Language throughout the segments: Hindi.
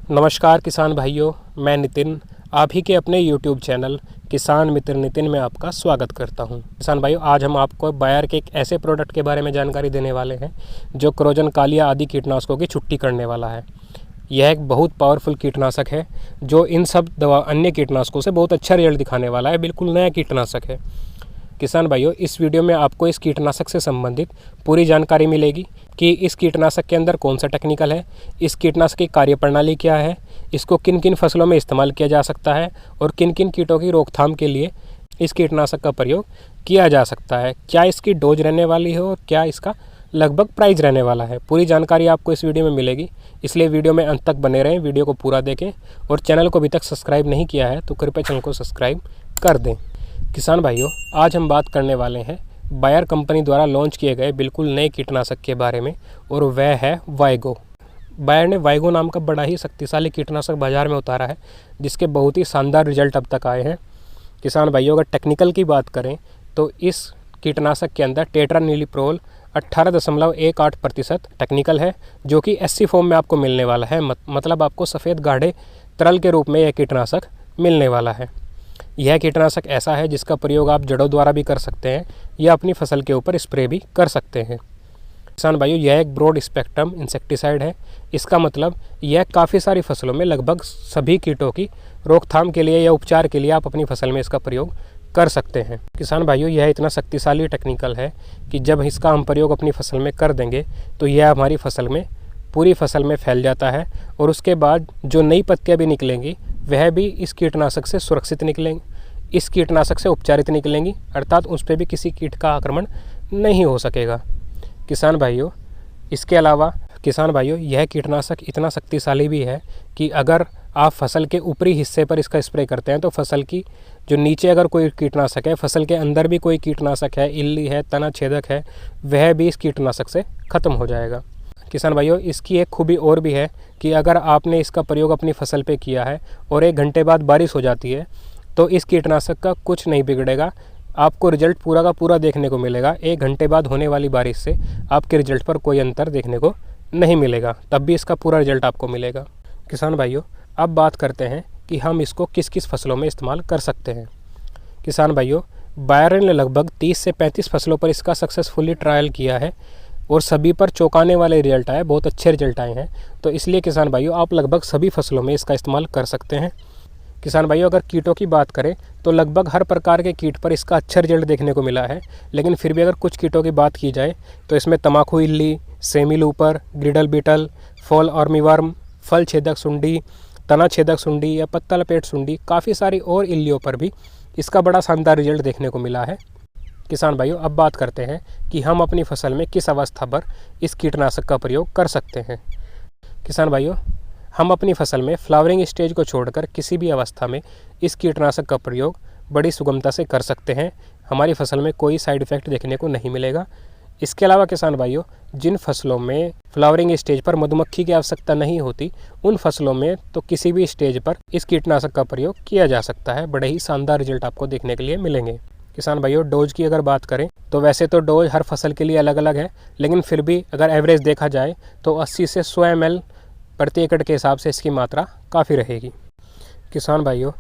नमस्कार किसान भाइयों, मैं नितिन आप ही के अपने YouTube चैनल किसान मित्र नितिन में आपका स्वागत करता हूं। किसान भाइयों, आज हम आपको बायर के एक ऐसे प्रोडक्ट के बारे में जानकारी देने वाले हैं जो क्रोजन कालिया आदि कीटनाशकों की छुट्टी करने वाला है। यह एक बहुत पावरफुल कीटनाशक है जो इन सब अन्य कीटनाशकों से बहुत अच्छा रिजल्ट दिखाने वाला है। बिल्कुल नया कीटनाशक है। किसान भाइयों, इस वीडियो में आपको इस कीटनाशक से संबंधित पूरी जानकारी मिलेगी कि इस कीटनाशक के अंदर कौन सा टेक्निकल है, इस कीटनाशक की कार्यप्रणाली क्या है, इसको किन किन फसलों में इस्तेमाल किया जा सकता है और किन किन कीटों की रोकथाम के लिए इस कीटनाशक का प्रयोग किया जा सकता है, क्या इसकी डोज रहने वाली है और क्या इसका लगभग प्राइस रहने वाला है। पूरी जानकारी आपको इस वीडियो में मिलेगी, इसलिए वीडियो में अंत तक बने रहें, वीडियो को पूरा देखें और चैनल को अभी तक सब्सक्राइब नहीं किया है तो कृपया चैनल को सब्सक्राइब कर दें। किसान भाइयों, आज हम बात करने वाले हैं बायर कंपनी द्वारा लॉन्च किए गए बिल्कुल नए कीटनाशक के बारे में और वह है वाइगो। बायर ने वाइगो नाम का बड़ा ही शक्तिशाली कीटनाशक बाजार में उतारा है जिसके बहुत ही शानदार रिजल्ट अब तक आए हैं। किसान भाइयों, अगर टेक्निकल की बात करें तो इस कीटनाशक के अंदर टेट्रानिलिप्रोल 18.18% टेक्निकल है जो कि एससी फॉर्म में आपको मिलने वाला है। मतलब आपको सफ़ेद गाढ़े तरल के रूप में यह कीटनाशक मिलने वाला है। यह कीटनाशक ऐसा है जिसका प्रयोग आप जड़ों द्वारा भी कर सकते हैं या अपनी फसल के ऊपर स्प्रे भी कर सकते हैं। किसान भाइयों, यह एक ब्रॉड स्पेक्ट्रम इंसेक्टिसाइड है। इसका मतलब यह काफ़ी सारी फसलों में लगभग सभी कीटों की रोकथाम के लिए या उपचार के लिए आप अपनी फसल में इसका प्रयोग कर सकते हैं। किसान भाइयों, यह इतना शक्तिशाली टेक्निकल है कि जब इसका हम प्रयोग अपनी फसल में कर देंगे तो यह हमारी फसल में पूरी फसल में फैल जाता है और उसके बाद जो नई पत्तियां भी निकलेंगी वह भी इस कीटनाशक से सुरक्षित निकलेंगी, इस कीटनाशक से उपचारित निकलेंगी, अर्थात उस पर भी किसी कीट का आक्रमण नहीं हो सकेगा। किसान भाइयों, इसके अलावा किसान भाइयों, यह कीटनाशक इतना शक्तिशाली भी है कि अगर आप फसल के ऊपरी हिस्से पर इसका स्प्रे करते हैं तो फसल की जो नीचे अगर कोई कीटनाशक है, फसल के अंदर भी कोई कीटनाशक है, इल्ली है, तना छेदक है, वह भी इस कीटनाशक से ख़त्म हो जाएगा। किसान भाइयों, इसकी एक खूबी और भी है कि अगर आपने इसका प्रयोग अपनी फसल पे किया है और 1 घंटे बाद बारिश हो जाती है तो इस कीटनाशक का कुछ नहीं बिगड़ेगा। आपको रिजल्ट पूरा का पूरा देखने को मिलेगा। 1 घंटे बाद होने वाली बारिश से आपके रिजल्ट पर कोई अंतर देखने को नहीं मिलेगा, तब भी इसका पूरा रिजल्ट आपको मिलेगा। किसान भाइयों, अब बात करते हैं कि हम इसको किस किस फसलों में इस्तेमाल कर सकते हैं। किसान भाइयों, बायर ने लगभग 30 से 35 फसलों पर इसका सक्सेसफुली ट्रायल किया है और सभी पर चौंकाने वाले रिजल्ट आए, बहुत अच्छे रिजल्ट आए हैं। तो इसलिए किसान भाइयों, आप लगभग सभी फसलों में इसका इस्तेमाल कर सकते हैं। किसान भाइयों, अगर कीटों की बात करें तो लगभग हर प्रकार के कीट पर इसका अच्छा रिजल्ट देखने को मिला है, लेकिन फिर भी अगर कुछ कीटों की बात की जाए तो इसमें तम्बाकू इल्ली, semi looper, girdle beetle, fall armyworm, फल छेदक सुंडी, तना छेदक सुंडी या पत्ता लपेट सुंडी, काफ़ी सारी और इल्लियों पर भी इसका बड़ा शानदार रिजल्ट देखने को मिला है। किसान भाइयों, अब बात करते हैं कि हम अपनी फसल में किस अवस्था पर इस कीटनाशक का प्रयोग कर सकते हैं। किसान भाइयों, हम अपनी फसल में फ्लावरिंग स्टेज को छोड़कर किसी भी अवस्था में इस कीटनाशक का प्रयोग बड़ी सुगमता से कर सकते हैं। हमारी फसल में कोई साइड इफ़ेक्ट देखने को नहीं मिलेगा। इसके अलावा किसान भाइयों, जिन फसलों में फ्लावरिंग स्टेज पर मधुमक्खी की आवश्यकता नहीं होती, उन फसलों में तो किसी भी स्टेज पर इस कीटनाशक का प्रयोग किया जा सकता है। बड़े ही शानदार रिजल्ट आपको देखने के लिए मिलेंगे। किसान भाइयों, डोज की अगर बात करें तो वैसे तो डोज हर फसल के लिए अलग अलग है, लेकिन फिर भी अगर एवरेज देखा जाए तो 80 से 100 ml प्रति एकड़ के हिसाब से इसकी मात्रा काफ़ी रहेगी। किसान भाइयों,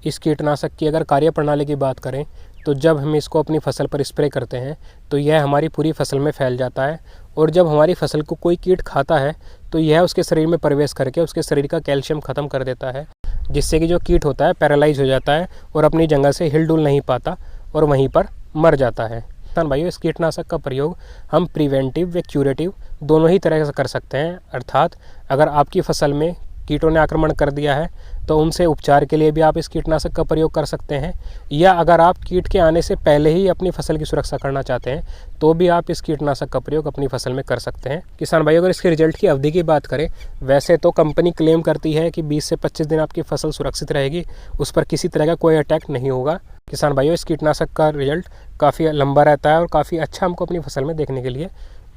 इस कीटनाशक की अगर कार्यप्रणाली की बात करें तो जब हम इसको अपनी फसल पर स्प्रे करते हैं तो यह हमारी पूरी फसल में फैल जाता है और जब हमारी फसल को कोई कीट खाता है तो यह उसके शरीर में प्रवेश करके उसके शरीर का कैल्शियम ख़त्म कर देता है, जिससे कि जो कीट होता है पैरालाइज हो जाता है और अपनी जगह से हिल डुल नहीं पाता और वहीं पर मर जाता है। किसान भाइयों, इस कीटनाशक का प्रयोग हम प्रिवेंटिव व क्यूरेटिव दोनों ही तरह से कर सकते हैं। अर्थात अगर आपकी फसल में कीटों ने आक्रमण कर दिया है तो उनसे उपचार के लिए भी आप इस कीटनाशक का प्रयोग कर सकते हैं, या अगर आप कीट के आने से पहले ही अपनी फसल की सुरक्षा करना चाहते हैं तो भी आप इस कीटनाशक का प्रयोग अपनी फसल में कर सकते हैं। किसान भाइयों, अगर इसके रिजल्ट की अवधि की बात करें, वैसे तो कंपनी क्लेम करती है कि 20 से 25 दिन आपकी फसल सुरक्षित रहेगी, उस पर किसी तरह का कोई अटैक नहीं होगा। किसान भाइयों, इस कीटनाशक का रिजल्ट काफ़ी लंबा रहता है और काफ़ी अच्छा हमको अपनी फसल में देखने के लिए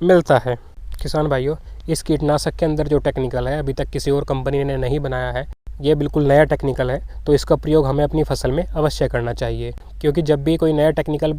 मिलता है। किसान भाइयों, इस कीटनाशक के अंदर जो टेक्निकल है अभी तक किसी और कंपनी ने नहीं बनाया है, ये बिल्कुल नया टेक्निकल है, तो इसका प्रयोग हमें अपनी फसल में अवश्य करना चाहिए, क्योंकि जब भी कोई नया टेक्निकल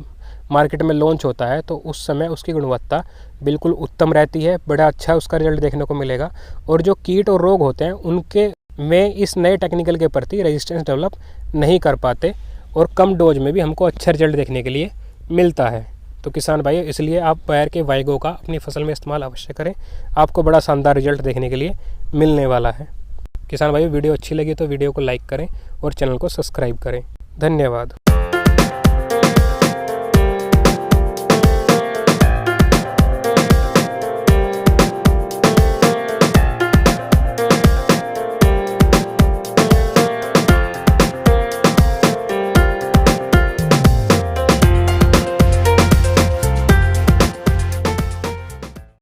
मार्केट में लॉन्च होता है तो उस समय उसकी गुणवत्ता बिल्कुल उत्तम रहती है, बड़ा अच्छा उसका रिजल्ट देखने को मिलेगा और जो कीट और रोग होते हैं उनके में इस नए टेक्निकल के प्रति रेजिस्टेंस डेवलप नहीं कर पाते और कम डोज में भी हमको अच्छा रिजल्ट देखने के लिए मिलता है। तो किसान भाइयों, इसलिए आप बायर के वाइगो का अपनी फसल में इस्तेमाल अवश्य करें, आपको बड़ा शानदार रिजल्ट देखने के लिए मिलने वाला है। किसान भाइयों, वीडियो अच्छी लगी तो वीडियो को लाइक करें और चैनल को सब्सक्राइब करें। धन्यवाद।